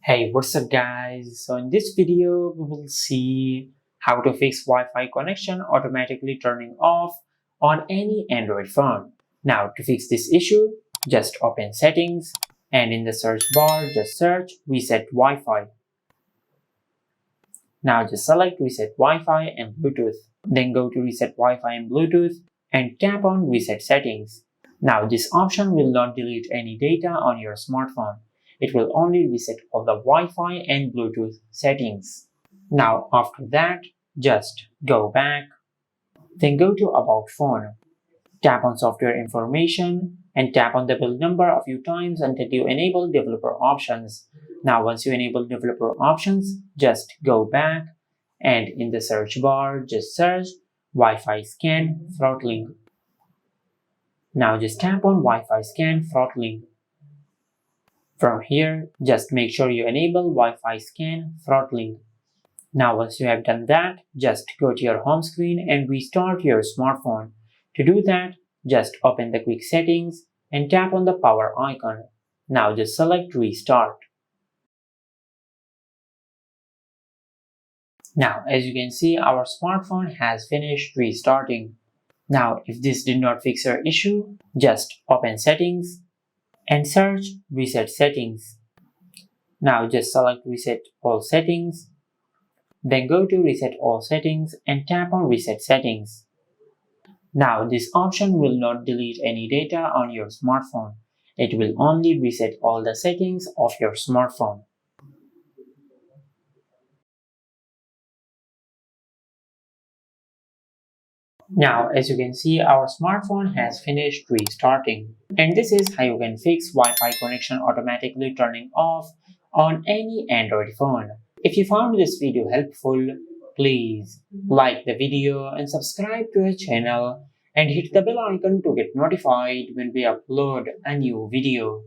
Hey, what's up guys? So in this video, we will see how to fix Wi-Fi connection automatically turning off on any Android phone. Now to fix this issue, just open settings and in the search bar, just search reset Wi-Fi. Now just select reset Wi-Fi and Bluetooth. Then go to reset Wi-Fi and Bluetooth and tap on reset settings. Now this option will not delete any data on your smartphone. It will only reset all the Wi-Fi and Bluetooth settings. Now after that, just go back, then go to About Phone. Tap on Software Information and tap on the build number a few times until you enable developer options. Now once you enable developer options, just go back and in the search bar, just search Wi-Fi scan throttling. Now just tap on Wi-Fi scan throttling. From here, just make sure you enable Wi-Fi scan throttling. Now once you have done that, just go to your home screen and restart your smartphone. To do that, just open the quick settings and tap on the power icon. Now just select restart. Now as you can see, our smartphone has finished restarting. Now if this did not fix your issue, just open settings and search reset settings. Now just select reset all settings. Then go to reset all settings and tap on reset settings. Now this option will not delete any data on your smartphone. It will only reset all the settings of your smartphone. Now as you can see, our smartphone has finished restarting. And this is how you can fix Wi-Fi connection automatically turning off on any Android phone. If you found this video helpful, please like the video and subscribe to our channel and hit the bell icon to get notified when we upload a new video.